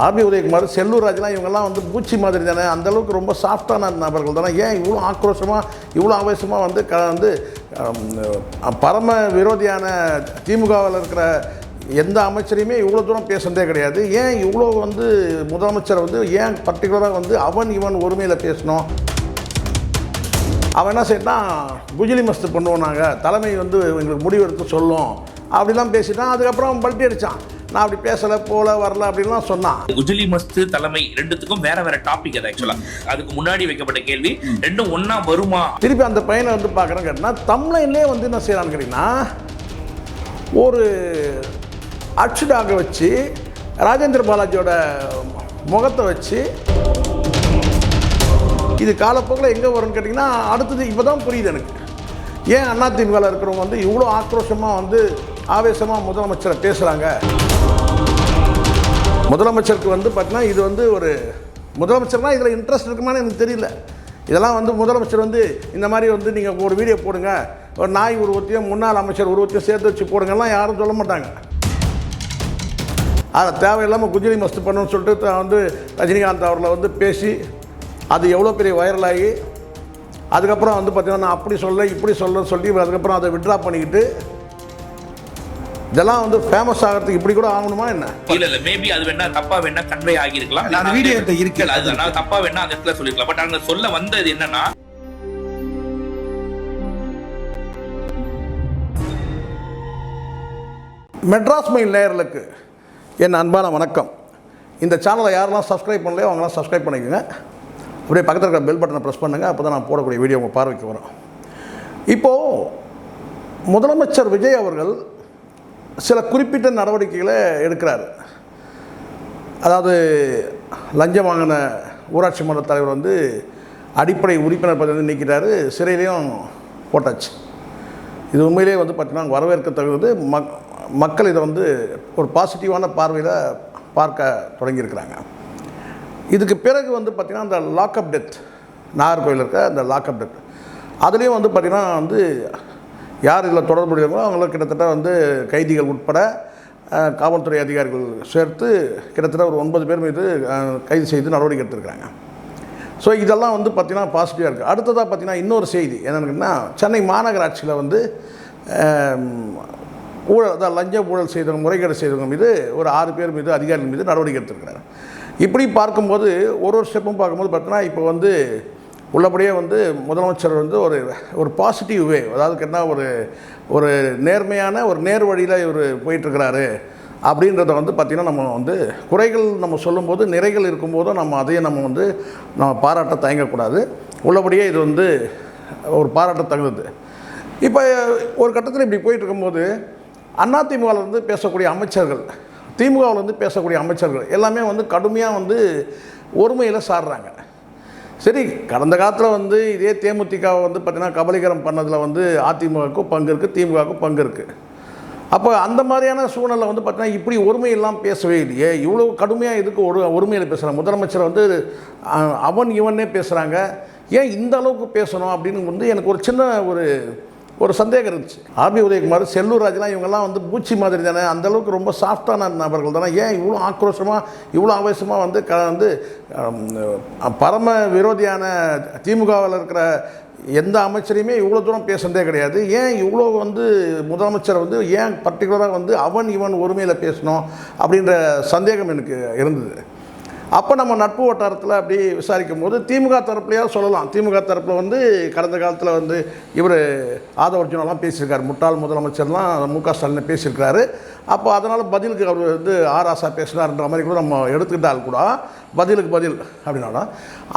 RB Udhayakumar, Sellur ராஜ்லாம் இவங்கெல்லாம் வந்து பூச்சி மாதிரி தானே, அந்தளவுக்கு ரொம்ப சாஃப்டான நபர்கள் தானே. ஏன் இவ்வளோ ஆக்ரோஷமாக இவ்வளோ ஆவேசமாக வந்து பரம விரோதியான திமுகவில் இருக்கிற எந்த அமைச்சரையுமே இவ்வளோ தூரம் பேசுனதே கிடையாது. ஏன் இவ்வளோ வந்து முதலமைச்சரை வந்து ஏன் பர்டிகுலராக வந்து அவன் இவன் ஒருமையில் பேசணும்? அவன் என்ன செய்யட்டான், குஜிலி மஸ்து பண்ணுவோம், நாங்கள் தலைமை வந்து எங்களுக்கு முடிவெடுத்து சொல்லும் அப்படிலாம் பேசிட்டான். அதுக்கப்புறம் பல்ட்டி அடித்தான், நான் அப்படி பேசலை, போல வரல அப்படின்லாம் சொன்னான். குஜிலி மஸ்து தலைமை ரெண்டுத்துக்கும் வேற வேற டாபிக். அது ஆக்சுவலா அதுக்கு முன்னாடி வைக்கப்பட்ட கேள்வி ரெண்டும் ஒன்னா வருமா? திருப்பி அந்த பையனை வந்து பார்க்குறேன் கேட்டினா, தமிழ்லேயே வந்து என்ன செய்யலான்னு கேட்டிங்கன்னா, ஒரு அச்சுடாக வச்சு ராஜேந்திர பாலாஜியோட முகத்தை வச்சு, இது காலப்போக்கில் எங்கே வரும்னு கேட்டிங்கன்னா, அடுத்தது இப்போ தான் புரியுது எனக்கு ஏன் அதிமுகவில் இருக்கிறவங்க வந்து இவ்வளோ ஆக்ரோஷமாக வந்து ஆவேசமாக முதலமைச்சரை பேசுகிறாங்க. முதலமைச்சருக்கு வந்து பார்த்தீங்கன்னா, இது வந்து ஒரு முதலமைச்சர்னால் இதில் இன்ட்ரெஸ்ட் இருக்குமான்னு எனக்கு தெரியல. இதெல்லாம் வந்து முதலமைச்சர் வந்து இந்த மாதிரி வந்து நீங்கள் ஒரு வீடியோ போடுங்க, ஒரு நாய் உருவத்தையும் முன்னாள் அமைச்சர் உருவத்தையும் சேர்த்து வச்சு போடுங்கலாம் யாரும் சொல்ல மாட்டாங்க. அதை தேவையில்லாமல் குஜிலி மஸ்து பண்ணணும்னு சொல்லிட்டு வந்து ரஜினிகாந்த் அவர்களை வந்து பேசி அது எவ்வளோ பெரிய வைரலாகி, அதுக்கப்புறம் வந்து பார்த்திங்கன்னா நான் அப்படி சொல்ல இப்படி சொல்லன்னு சொல்லி அதுக்கப்புறம் அதை விட்ரா பண்ணிக்கிட்டு, இதெல்லாம் வந்து ஃபேமஸ் ஆகிறதுக்கு இப்படி கூட ஆகணுமா என்ன? இல்ல மேபி அது வேணா தப்பா வேணா கன்வே ஆகியிருக்கலாம். அந்த வீடியோ இருக்கு, அது தப்பா வேணா அந்த இடத்துல சொல்லிருக்கலாம். பட் அங்க சொல்ல வந்தது என்னன்னா, மெட்ராஸ் மெயில் நேயர்களுக்கு என் அன்பான வணக்கம். இந்த சேனலை யாரெல்லாம் சப்ஸ்கிரைப் பண்ணலையோ அவங்களாம் சப்ஸ்கிரைப் பண்ணிக்கோங்க. அப்படியே பக்கத்தில் இருக்கிற பெல் பட்டனை ப்ரெஸ் பண்ணுங்கள். அப்போ தான் நான் போடக்கூடிய வீடியோ உங்கள் பார்வைக்கு வரும். இப்போது முதலமைச்சர் விஜய் அவர்கள் சில குறிப்பிட்ட நடவடிக்கைகளை எடுக்கிறார். அதாவது லஞ்சம் வாங்கின ஊராட்சி மன்ற தலைவர் வந்து அடிப்படை உறுப்பினர் பதவி நீக்கிறாரு, சிறையிலையும் போட்டாச்சு. இது உண்மையிலே வந்து பார்த்திங்கன்னா வரவேற்க தகுந்தது. மக்கள் இதை வந்து ஒரு பாசிட்டிவான பார்வையில் பார்க்க தொடங்கியிருக்கிறாங்க. இதுக்கு பிறகு வந்து பார்த்திங்கன்னா அந்த லாக்அப் டெத், நாகர்கோவில் இருக்க அந்த லாக்அப் டெத், அதுலேயும் வந்து பார்த்திங்கன்னா வந்து யார் இதில் தொடர்புடையவங்களோ அவங்கள கிட்டத்தட்ட வந்து கைதிகள் உட்பட காவல்துறை அதிகாரிகள் சேர்த்து கிட்டத்தட்ட ஒரு 9 பேர் மீது கைது செய்து நடவடிக்கை எடுத்துருக்காங்க. ஸோ இதெல்லாம் வந்து பார்த்திங்கன்னா பாசிட்டிவாக இருக்குது. அடுத்ததாக பார்த்திங்கன்னா இன்னொரு செய்தி என்னென்னா, சென்னை மாநகராட்சியில் வந்து ஊழல், அதாவது லஞ்ச ஊழல் செய்தவங்க, முறைகேடு செய்தவங்க மீது ஒரு 6 பேர் மீது அதிகாரிகள் மீது நடவடிக்கை எடுத்துருக்கிறாங்க. இப்படி பார்க்கும்போது ஒரு ஸ்டெப்பும் பார்க்கும்போது பார்த்தீங்கன்னா, இப்போ வந்து உள்ளபடியே வந்து முதலமைச்சர் வந்து ஒரு பாசிட்டிவ் வே, அதாவது கேட்டால் ஒரு நேர்மையான ஒரு நேர் வழியில் இவர் போயிட்டுருக்கிறாரு அப்படின்றத வந்து பார்த்திங்கன்னா, நம்ம வந்து குறைகள் நம்ம சொல்லும்போது நிறைகள் இருக்கும்போதும் நம்ம அதையே நம்ம பாராட்ட தயங்கக்கூடாது. உள்ளபடியே இது வந்து ஒரு பாராட்ட தகுந்தது. இப்போ ஒரு கட்டத்தில் இப்படி போயிட்டு இருக்கும்போது அதிமுகவில் வந்து பேசக்கூடிய அமைச்சர்கள், திமுகவில் வந்து பேசக்கூடிய அமைச்சர்கள் எல்லாமே வந்து கடுமையாக வந்து ஒருமையில் சாடுறாங்க. சரி, கடந்த காலத்தில் வந்து இதே தேமுதிகவை வந்து பார்த்திங்கன்னா கபலீகரம் பண்ணதில் வந்து அதிமுகவுக்கும் பங்கு இருக்குது, திமுகவுக்கும் பங்கு இருக்குது. அப்போ அந்த மாதிரியான சூழ்நிலை வந்து பார்த்திங்கன்னா இப்படி ஒருமையெல்லாம் பேசவே இல்லையே. இவ்வளோ கடுமையாக இதுக்கு ஒருமையில் பேசுகிறாங்க. முதலமைச்சர் வந்து அவன் இவனே பேசுகிறாங்க. ஏன் இந்த அளவுக்கு பேசணும் அப்படின்னு வந்து எனக்கு ஒரு சின்ன ஒரு சந்தேகம் இருந்துச்சு. ஆர்பி உதயகுமார், செல்லூர் ராஜ்லாம் இவங்கெல்லாம் வந்து பூச்சி மாதிரி தானே, அந்தளவுக்கு ரொம்ப சாஃப்டான நபர்கள் தானே. ஏன் இவ்வளோ ஆக்ரோஷமாக இவ்வளோ ஆவேசமாக வந்து பரம விரோதியான திமுகவில் இருக்கிற எந்த அமைச்சரையுமே இவ்வளோ தூரம் பேசுனதே கிடையாது. ஏன் இவ்வளோ வந்து முதலமைச்சரை வந்து ஏன் பர்டிகுலராக வந்து அவன் இவன் ஒருமையில் பேசணும் அப்படின்ற சந்தேகம் எனக்கு இருந்தது. அப்போ நம்ம நட்பு வட்டாரத்தில் அப்படி விசாரிக்கும் போது திமுக தரப்புலையாவது சொல்லலாம். திமுக தரப்பில் வந்து கடந்த காலத்தில் வந்து இவர் ஆதவ அர்ஜுனெல்லாம் பேசியிருக்காரு, முட்டாள் முதலமைச்சர்லாம் மு.க. ஸ்டாலின் பேசியிருக்காரு. அப்போ அதனால் பதிலுக்கு அவர் வந்து ஆராசா பேசினார்ன்ற மாதிரி கூட நம்ம எடுத்துக்கிட்டால் கூட பதிலுக்கு பதில் அப்படின்னா,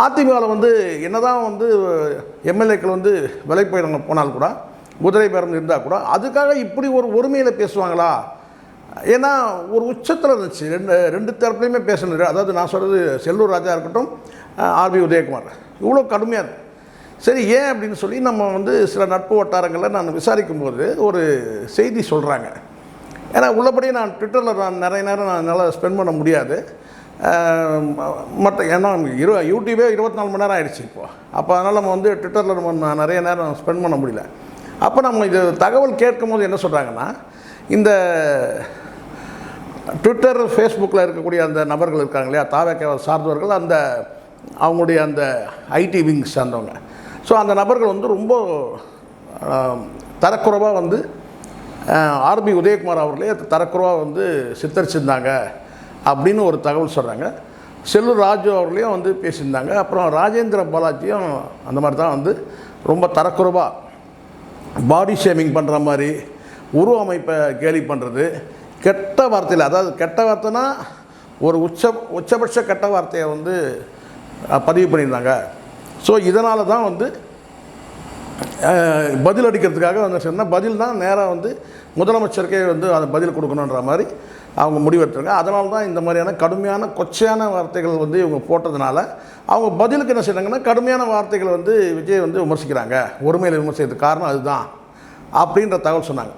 அதிமுகவில் வந்து என்னதான் வந்து எம்எல்ஏக்கள் வந்து விலை போனால் கூட, குதிரை பேரம் இருந்தால் கூட அதுக்காக இப்படி ஒரு ஒருமையில் பேசுவாங்களா? ஏன்னா ஒரு உச்சத்தில் இருந்துச்சு. ரெண்டு தரப்புலையுமே பேசணும். அதாவது நான் சொல்கிறது செல்லூர் ராஜா இருக்கட்டும், ஆர்பி உதயகுமார் இவ்வளோ கடுமையாக இருக்குது. சரி, ஏன் அப்படின்னு சொல்லி நம்ம வந்து சில நட்பு வட்டாரங்களில் நான் விசாரிக்கும் போது ஒரு செய்தி சொல்கிறாங்க. ஏன்னா உள்ளபடியே நான் ட்விட்டரில் நான் நிறைய நேரம் என்னால் ஸ்பெண்ட் பண்ண முடியாது. ஏன்னா யூடியூபே 24 மணி நேரம் ஆகிடுச்சு இப்போது. அப்போ அதனால் நம்ம வந்து ட்விட்டரில் நம்ம நிறைய நேரம் ஸ்பெண்ட் பண்ண முடியல. அப்போ நம்ம இது தகவல் கேட்கும் போது என்ன சொல்கிறாங்கன்னா, இந்த ட்விட்டர் ஃபேஸ்புக்கில் இருக்கக்கூடிய அந்த நபர்கள் இருக்காங்க இல்லையா, தாவேக்காவை சார்ந்தவர்கள், அந்த அவங்களுடைய அந்த ஐடி விங் சார்ந்தவங்க. ஸோ அந்த நபர்கள் வந்து ரொம்ப தரக்குறைவாக வந்து ஆர்பி உதயகுமார் அவர்களே தரக்குறைவாக வந்து சித்தரிச்சிருந்தாங்க அப்படின்னு ஒரு தகவல் சொல்கிறாங்க. செல்லூர் ராஜு அவர்களையும் வந்து பேசியிருந்தாங்க. அப்புறம் ராஜேந்திர பாலாஜியும் அந்த மாதிரி தான் வந்து ரொம்ப தரக்குறைவாக பாடி ஷேமிங் பண்ணுற மாதிரி, உருவ அமைப்பை கேலி பண்ணுறது, கெட்ட வார்த்தையில், அதாவது கெட்ட வார்த்தைனா ஒரு உச்சபட்ச கெட்ட வார்த்தையை வந்து பதிவு பண்ணியிருந்தாங்க. ஸோ இதனால தான் வந்து பதில் அடிக்கிறதுக்காக வந்து சொன்னால் பதில் தான் நேராக வந்து முதலமைச்சருக்கே வந்து அந்த பதில் கொடுக்கணுன்ற மாதிரி அவங்க முடிவெடுத்தாங்க. அதனால தான் இந்த மாதிரியான கடுமையான கொச்சையான வார்த்தைகள் வந்து இவங்க போட்டதுனால அவங்க பதிலுக்கு என்ன செய்கிறாங்கன்னா கடுமையான வார்த்தைகள் வந்து விஜய் வந்து விமர்சிக்கிறாங்க, ஒருமையில் விமர்சிக்கிறதுக்கு காரணம் அதுதான் அப்படின்ற தகவல் சொன்னாங்க.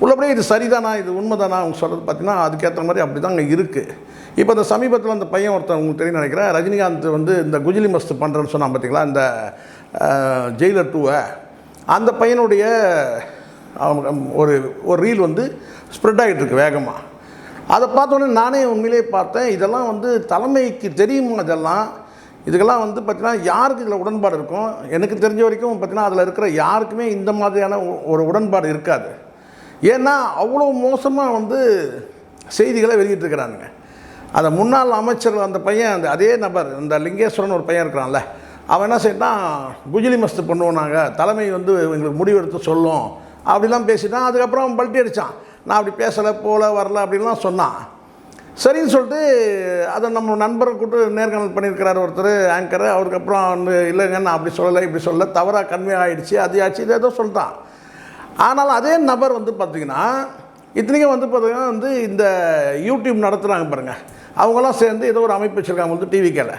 உள்ளபடியே இது சரிதானா, இது உண்மைதானா அவங்க சொல்கிறது பார்த்தீங்கன்னா அதுக்கேற்ற மாதிரி அப்படி தான் அங்கே இருக்குது. இப்போ இந்த சமீபத்தில் அந்த பையன் ஒருத்தன் உங்களுக்கு தெரியும் நினைக்கிறேன், ரஜினிகாந்த் வந்து இந்த குஜிலி மஸ்து பண்ணுறேன்னு சொன்னான் பார்த்தீங்களா, இந்த ஜெயிலர் 2 அந்த பையனுடைய ஒரு ரீல் வந்து ஸ்ப்ரெட் ஆகிட்டு இருக்கு வேகமாக. அதை பார்த்தோன்னே நானே உண்மையிலே பார்த்தேன், இதெல்லாம் வந்து தலைமைக்கு தெரியுமா, இதுக்கெல்லாம் வந்து பார்த்திங்கன்னா யாருக்கு இதில் உடன்பாடு இருக்கும்? எனக்கு தெரிஞ்ச வரைக்கும் பார்த்திங்கன்னா அதில் இருக்கிற யாருக்குமே இந்த மாதிரியான ஒரு உடன்பாடு இருக்காது. ஏன்னா அவ்வளோ மோசமாக வந்து செய்திகளை வெளியிட்டிருக்கிறானுங்க. அந்த முன்னாள் அமைச்சர் அந்த பையன், அதே நபர், இந்த லிங்கேஸ்வரன் ஒரு பையன் இருக்கிறான்ல, அவன் என்ன செய்யட்டான், குஜிலி மஸ்து பண்ணுவோம் நாங்கள், தலைமை வந்து எங்களுக்கு முடிவெடுத்து சொல்லும் அப்படிலாம் பேசிட்டான். அதுக்கப்புறம் அவன் பல்ட்டி அடித்தான், நான் அப்படி பேசலை, போல வரல அப்படின்லாம் சொன்னான். சரின்னு சொல்லிட்டு அதை நம்ம நண்பரை கூப்பிட்டு நேர்காணல் பண்ணியிருக்கிறார் ஒருத்தர் ஆங்கரு. அவருக்கு அப்புறம் வந்து இல்லைங்க நான் அப்படி சொல்லலை, இப்படி சொல்ல, தவறாக கன்வே ஆகிடுச்சு, அது ஆச்சு, இது ஏதோ சொல்லிட்டான். ஆனால் அதே நபர் வந்து பார்த்திங்கன்னா இத்தனைக்கும் வந்து பார்த்திங்கன்னா வந்து இந்த யூடியூப் நடத்துகிறாங்க பாருங்கள், அவங்களாம் சேர்ந்து ஏதோ ஒரு அமைப்பு வச்சுருக்காங்க வந்து டிவிக்கில்,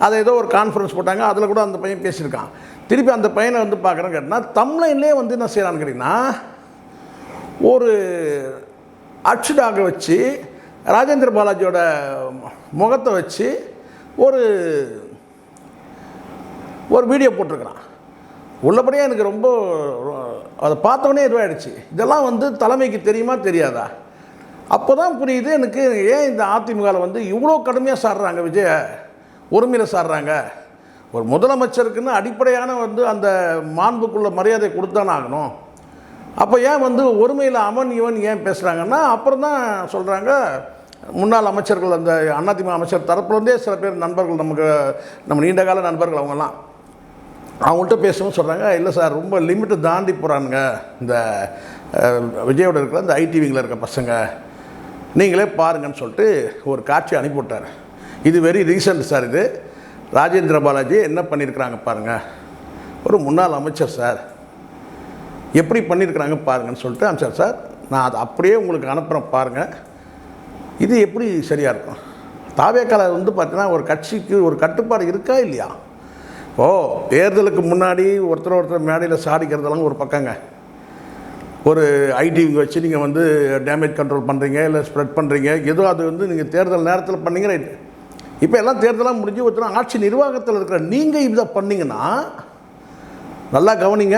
அதை ஏதோ ஒரு கான்ஃபரன்ஸ் போட்டாங்க, அதில் கூட அந்த பையன் பேசியிருக்கான். திருப்பி அந்த பையனை வந்து பார்க்குறேன்னு கேட்டால் தமிழ்லைன்லேயே வந்து என்ன செய்யறான்னு கேட்டிங்கன்னா ஒரு அச்சுடாக வச்சு ராஜேந்திர பாலாஜியோட முகத்தை வச்சு ஒரு வீடியோ போட்டிருக்கிறான். உள்ளபடியே எனக்கு ரொம்ப அதை பார்த்தோன்னே இதுவாகிடுச்சு. இதெல்லாம் வந்து தலைமைக்கு தெரியுமா தெரியாதா? அப்போ தான் புரியுது எனக்கு ஏன் இந்த அதிமுகவில் வந்து இவ்வளோ கடுமையாக சாடுறாங்க, விஜய ஒருமையில் சாடுறாங்க. ஒரு முதலமைச்சருக்குன்னு அடிப்படையான வந்து அந்த மாண்புக்குள்ள மரியாதை கொடுத்தானே ஆகணும். அப்போ ஏன் வந்து ஒருமையில் அவன் இவன் ஏன் பேசுகிறாங்கன்னா அப்புறம் தான் சொல்கிறாங்க, முன்னாள் அமைச்சர்கள் அந்த அதிமுக அமைச்சர் தரப்புலேருந்தே சில பேர் நண்பர்கள், நம்ம நீண்ட கால நண்பர்கள், அவங்கெல்லாம் அவங்கள்ட்ட பேசவும் சொல்கிறாங்க, இல்லை சார் ரொம்ப லிமிட்டு தாண்டி போகிறானுங்க இந்த விஜயோட இருக்கிற இந்த ஐடி விங்கில் இருக்க பசங்க, நீங்களே பாருங்கன்னு சொல்லிட்டு ஒரு காட்சி அனுப்பிவிட்டார். இது வெரி ரீசெண்ட் சார். இது ராஜேந்திர பாலாஜி என்ன பண்ணியிருக்கிறாங்க பாருங்கள், ஒரு முன்னாள் அமைச்சர் சார் எப்படி பண்ணியிருக்கிறாங்க பாருங்கன்னு சொல்லிட்டு அமைச்சர் சார் நான் அதை அப்படியே உங்களுக்கு அனுப்புகிறேன் பாருங்கள், இது எப்படி சரியாக இருக்கும்? தாவேக்கால வந்து பார்த்தீங்கன்னா ஒரு கட்சிக்கு ஒரு கட்டுப்பாடு இருக்கா இல்லையா? தேர்தலுக்கு முன்னாடி ஒருத்தர் மேடையில் சாடிக்கிறதெல்லாம் ஒரு பக்கங்க, ஒரு ஐடி வச்சு நீங்கள் வந்து டேமேஜ் கண்ட்ரோல் பண்ணுறீங்க, இல்லை ஸ்ப்ரெட் பண்ணுறீங்க, ஏதோ அது வந்து நீங்கள் தேர்தல் நேரத்தில் பண்ணீங்க, ரைட்டு. இப்போ எல்லாம் தேர்தலாக முடிஞ்சு ஒருத்தர் ஆட்சி நிர்வாகத்தில் இருக்கிற நீங்கள் இதை பண்ணிங்கன்னா நல்லா கவனிங்க,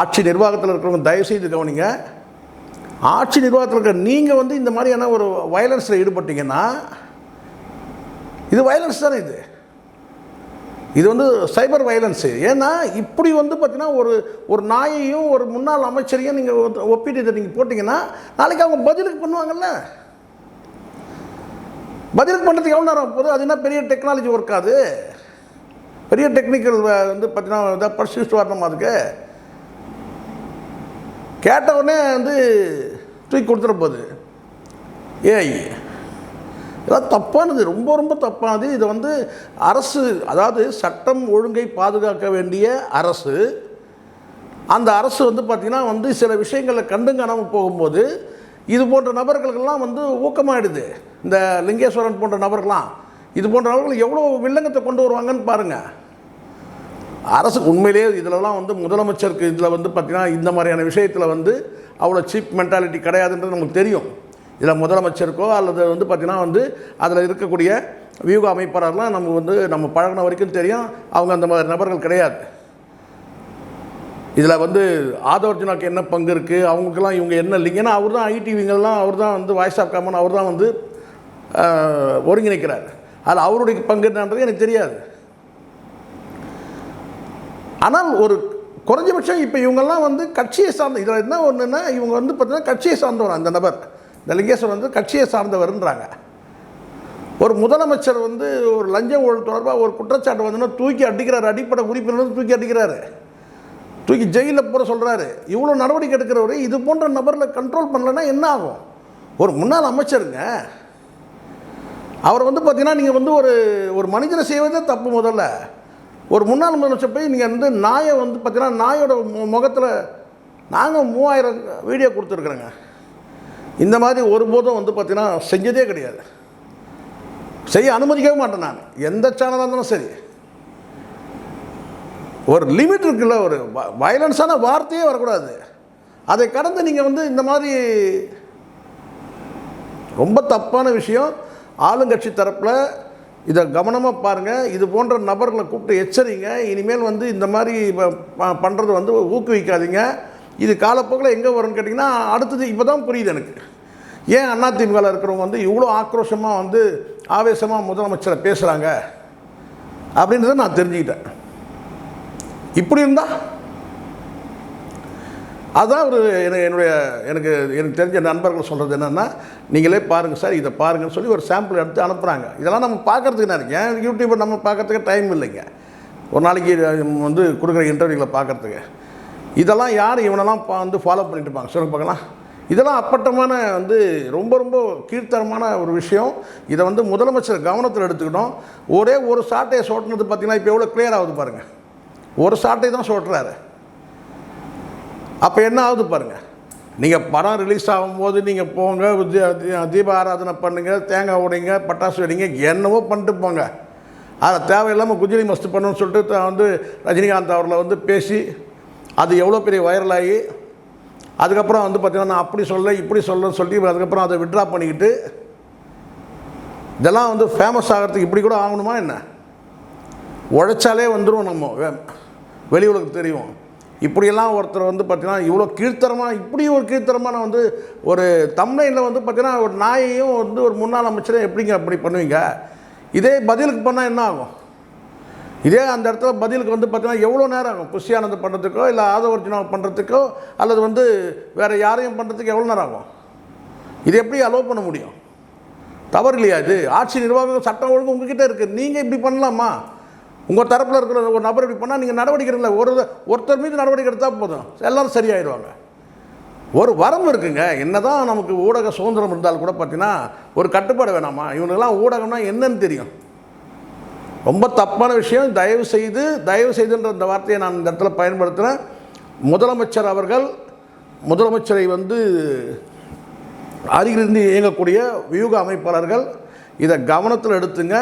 ஆட்சி நிர்வாகத்தில் இருக்கிறவங்க தயவுசெய்து கவனிங்க. ஆட்சி நிர்வாகத்தில் இருக்கிற நீங்கள் வந்து இந்த மாதிரியான ஒரு வயலன்ஸில் ஈடுபட்டீங்கன்னா இது வயலன்ஸ் தானே, இது வந்து சைபர் வயலன்ஸு. ஏன்னா இப்படி வந்து பார்த்தீங்கன்னா ஒரு நாயையும் ஒரு முன்னாள் அமைச்சரையும் நீங்கள் ஒப்பிட்டு இதை நீங்கள் போட்டிங்கன்னா நாளைக்கு அவங்க பதிலுக்கு பண்ணுவாங்கல்ல. பதிலுக்கு பண்ணுறதுக்கு எவ்வளோ நேரம் போகுது? அது என்ன பெரிய டெக்னாலஜி ஒர்க், அது பெரிய டெக்னிக்கல் வந்து பார்த்தீங்கன்னா இதாக பர்சிஸ்ட் வரணும். அதுக்கு கேட்டவுடனே வந்து தூக்கி கொடுத்துட போகுது. இதெல்லாம் தப்பானது, ரொம்ப ரொம்ப தப்பானது. இதை வந்து அரசு, அதாவது சட்டம் ஒழுங்கை பாதுகாக்க வேண்டிய அரசு, அந்த அரசு வந்து பார்த்திங்கன்னா வந்து சில விஷயங்களில் கண்டும் காணாமல் போகும்போது இது போன்ற நபர்களுக்கெல்லாம் வந்து ஊக்கமாகிடுது. இந்த லிங்கேஸ்வரன் போன்ற நபர்கள்லாம், இது போன்ற நபர்கள் எவ்வளோ வில்லங்கத்தை கொண்டு வருவாங்கன்னு பாருங்கள். அரசு உண்மையிலே இதிலலாம் வந்து முதலமைச்சருக்கு இதில் வந்து பார்த்திங்கன்னா இந்த மாதிரியான விஷயத்தில் வந்து அவ்வளோ சீப் மென்டாலிட்டி கிடையாதுன்றது நமக்கு தெரியும். இதில் முதலமைச்சருக்கோ அல்லது வந்து பார்த்திங்கன்னா வந்து அதில் இருக்கக்கூடிய வியூக அமைப்பாளர்லாம் நம்ம பழகின வரைக்கும் தெரியும், அவங்க அந்த மாதிரி நபர்கள் கிடையாது. இதில் வந்து ஆதவர்ஜுனாக்கு என்ன பங்கு இருக்குது, அவங்களுக்கெல்லாம் இவங்க என்ன இல்லைங்க. ஏன்னா அவர் தான் ஐடிவிங்கெல்லாம் அவர் தான் வந்து வாய்ஸ் ஆஃப் காமன் அவர் தான் வந்து ஒருங்கிணைக்கிறார். அது அவருடைய பங்கு என்னன்றது எனக்கு தெரியாது. ஆனால் ஒரு குறைஞ்சபட்சம் இப்போ இவங்கெல்லாம் வந்து கட்சியை சார்ந்த, இதில் என்ன ஒன்றுன்னா இவங்க வந்து பார்த்தீங்கன்னா கட்சியை சார்ந்தவர். அந்த நபர் இந்த லிங்கேஸ்வரன் வந்து கட்சியை சார்ந்தவர்ன்றாங்க. ஒரு முதலமைச்சர் வந்து ஒரு லஞ்ச ஊழல் தொடர்பாக ஒரு குற்றச்சாட்டு வந்தோன்னா தூக்கி அடிக்கிறார். அடிப்படை உறுப்பினர் தூக்கி அடிக்கிறாரு, தூக்கி ஜெயிலில் போகிற சொல்கிறாரு. இவ்வளோ நடவடிக்கை எடுக்கிறவர் இது போன்ற நபரில் கண்ட்ரோல் பண்ணலைன்னா என்ன ஆகும்? ஒரு முன்னாள் அமைச்சருங்க அவர் வந்து பார்த்தீங்கன்னா நீங்கள் வந்து ஒரு மனிதனை செய்வதே தப்பு. முதல்ல ஒரு முன்னாள் முதலமைச்சர் போய் நீங்கள் வந்து நாயை வந்து பார்த்தீங்கன்னா நாயோட முகத்தில் நாங்கள் 3000 வீடியோ கொடுத்துருக்குறோங்க. இந்த மாதிரி ஒருபோதும் வந்து பார்த்தீங்கன்னா செஞ்சதே கிடையாது, செய்ய அனுமதிக்கவே மாட்டேன் நான். எந்த சேனலாக இருந்தாலும் சரி, ஒரு லிமிட் இருக்குல்ல, ஒரு வயலன்ஸான வார்த்தையே வரக்கூடாது. அதை கடந்து நீங்கள் வந்து இந்த மாதிரி ரொம்ப தப்பான விஷயம். ஆளுங்கட்சி தரப்பில் இதை கவனமாக பாருங்கள். இது போன்ற நபர்களை கூப்பிட்டு எச்சரிங்க. இனிமேல் வந்து இந்த மாதிரி பண்ணுறது வந்து ஊக்குவிக்காதீங்க. இது காலப்போக்கில் எங்கே வரும்னு கேட்டிங்கன்னா அடுத்தது இப்போ தான் புரியுது எனக்கு ஏன் அதிமுகவில் இருக்கிறவங்க வந்து இவ்வளோ ஆக்ரோஷமாக வந்து ஆவேசமாக முதலமைச்சரை பேசுகிறாங்க அப்படின்றத நான் தெரிஞ்சுக்கிட்டேன். இப்படி இருந்தால் அதான் ஒரு எனக்கு தெரிஞ்ச நண்பர்கள் சொல்கிறது என்னென்னா, நீங்களே பாருங்கள் சார், இதை பாருங்கன்னு சொல்லி ஒரு சாம்பிள் எடுத்து அனுப்புகிறாங்க. இதெல்லாம் நம்ம பார்க்குறதுக்கு நான் இருக்கேன். யூடியூப்பை நம்ம பார்க்குறதுக்கு டைம் இல்லைங்க, ஒரு நாளைக்கு வந்து கொடுக்குற இன்டர்வியூவில் பார்க்குறதுக்கு. இதெல்லாம் யார் இவனெல்லாம் வந்து ஃபாலோ பண்ணிட்டு இருப்பாங்க சொல்லுங்க பார்க்கலாம். இதெல்லாம் அப்பட்டமான வந்து ரொம்ப ரொம்ப கீழ்த்தரமான ஒரு விஷயம். இதை வந்து முதலமைச்சர் கவனத்தில் எடுத்துக்கிட்டோம். ஒரே ஒரு சாட்டையை சோட்டினது பார்த்திங்கன்னா இப்போ எவ்வளோ கிளியர் ஆகுது பாருங்கள். ஒரு சாட்டை தான் சொல்கிறாரு. அப்போ என்ன ஆகுது பாருங்கள். நீங்கள் படம் ரிலீஸ் ஆகும்போது நீங்கள் போங்க, தீப ஆராதனை பண்ணுங்கள், தேங்காய் உடைங்க, பட்டாசு வெடிங்க, என்னவோ பண்ணிட்டு போங்க. அதை தேவையில்லாமல் குஜிலி மஸ்து பண்ணுன்னு சொல்லிட்டு வந்து ரஜினிகாந்த் அவர்களை வந்து பேசி அது எவ்வளோ பெரிய வைரலாகி அதுக்கப்புறம் வந்து பார்த்திங்கன்னா நான் அப்படி சொல்ல இப்படி சொல்லன்னு சொல்லி அதுக்கப்புறம் அதை விட்ரா பண்ணிக்கிட்டு இதெல்லாம் வந்து ஃபேமஸ் ஆகிறதுக்கு இப்படி கூட ஆகணுமா என்ன? உழைச்சாலே வந்துடும், நம்ம வெளி உலகத்துக்கு தெரியும். இப்படியெல்லாம் ஒருத்தர் வந்து பார்த்திங்கன்னா இவ்வளோ கீழ்த்தரமாக, இப்படி ஒரு கீழ்த்தரமான வந்து ஒரு தம்ப்நெயிலில் வந்து பார்த்திங்கன்னா ஒரு நாயையும் வந்து ஒரு முன்னாள் அமைச்சரையும் எப்படிங்க அப்படி பண்ணுவீங்க? இதே பதிலுக்கு பண்ணால் என்ன ஆகும்? இதே அந்த இடத்துல பதிலுக்கு வந்து பார்த்திங்கன்னா எவ்வளோ நேரம் ஆகும்? புஷ்யானந்த் பண்ணுறதுக்கோ இல்லை ஆதவர்ஜுனா பண்ணுறதுக்கோ அல்லது வந்து வேறு யாரையும் பண்ணுறதுக்கு எவ்வளோ நேரம் ஆகும்? இது எப்படி அலோவ் பண்ண முடியும்? தவறு இல்லையா இது? ஆட்சி நிர்வாகம் சட்டம் ஒழுங்கு உங்ககிட்ட இருக்குது. நீங்கள் இப்படி பண்ணலாமா? உங்கள் தரப்பில் இருக்கிற ஒரு நபர் இப்படி பண்ணால் நீங்கள் நடவடிக்கை எடுக்கல. ஒருத்தர் மீது நடவடிக்கை எடுத்தால் போதும், எல்லோரும் சரியாயிடுவாங்க. ஒரு வரம்பு இருக்குங்க. என்ன தான் நமக்கு ஊடக சுதந்திரம் இருந்தால் கூட பார்த்தீங்கன்னா ஒரு கட்டுப்பாடு வேணாமா? இவனுக்கெல்லாம் ஊடகம்னா என்னன்னு தெரியும். ரொம்ப தப்பான விஷயம். தயவு செய்துன்ற இந்த வார்த்தையை நான் இந்த இடத்துல பயன்படுத்துகிறேன். முதலமைச்சர் அவர்கள் முதலமைச்சரை வந்து அருகிலிருந்து இயங்கக்கூடிய வியூக அமைப்பாளர்கள் இதை கவனத்தில் எடுத்துங்க.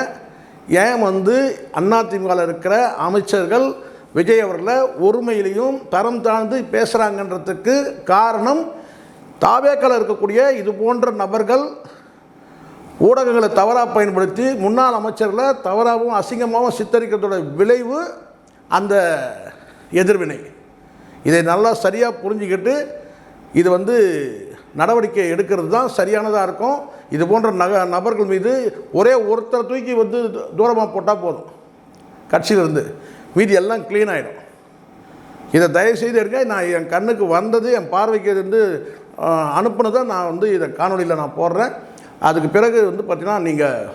ஏன் வந்து அதிமுகவில் இருக்கிற அமைச்சர்கள் விஜய் அவர்களை ஒருமையிலையும் தரம் தாழ்ந்து பேசுகிறாங்கன்றதுக்கு காரணம் தாவேக்கால இருக்கக்கூடிய இது போன்ற நபர்கள் ஊடகங்களை தவறாக பயன்படுத்தி முன்னாள் அமைச்சர்களை தவறாகவும் அசிங்கமாகவும் சித்தரிக்கிறதோட விளைவு அந்த எதிர்வினை. இதை நல்லா சரியாக புரிஞ்சுக்கிட்டு இது வந்து நடவடிக்கை எடுக்கிறது தான் சரியானதாக இருக்கும். இது போன்ற நபர்கள் மீது ஒரே ஒருத்தர் தூக்கி வந்து தூரமாக போட்டால் போதும், கட்சியிலிருந்து மீதி எல்லாம் க்ளீன் ஆகிடும். இதை தயவுசெய்து எடுக்க. நான் என் கண்ணுக்கு வந்தது, என் பார்வைக்கு வந்து அனுப்புனதை நான் வந்து இதை காணொலியில் நான் போடுறேன். அதுக்கு பிறகு வந்து பார்த்திங்கன்னா நீங்கள்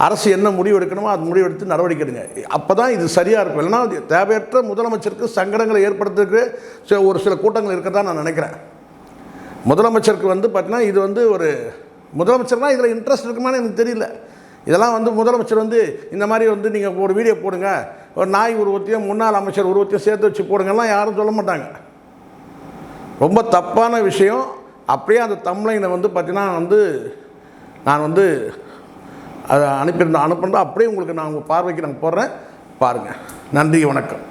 அரசு என்ன முடிவு எடுக்கணுமோ அது முடிவெடுத்து நடவடிக்கை எடுங்க. அப்போ தான் இது சரியாக இருக்கும். இல்லைன்னா தேவையற்ற முதலமைச்சருக்கு சங்கடங்களை ஏற்படுத்துறதுக்கு ஒரு சில கூட்டங்கள் இருக்கிறதா நான் நினைக்கிறேன். முதலமைச்சருக்கு வந்து பார்த்திங்கன்னா இது வந்து ஒரு முதலமைச்சர்னால் இதில் இன்ட்ரெஸ்ட் இருக்குமான்னு எனக்கு தெரியல. இதெல்லாம் வந்து முதலமைச்சர் வந்து இந்த மாதிரி வந்து நீங்கள் ஒரு வீடியோ போடுங்க, ஒரு நாய் உருவத்தையும் முன்னாள் அமைச்சர் உருவத்தையும் சேர்த்து வச்சு போடுங்கலாம் யாரும் சொல்ல மாட்டாங்க. ரொம்ப தப்பான விஷயம். அப்படியே அந்த தம்ப்நெயிலை வந்து பார்த்திங்கன்னா வந்து நான் வந்து அதை அனுப்புகிறேன். அப்படியே உங்களுக்கு நான் உங்கள் பார்வைக்கு நான் போடுறேன், பாருங்கள். நன்றி, வணக்கம்.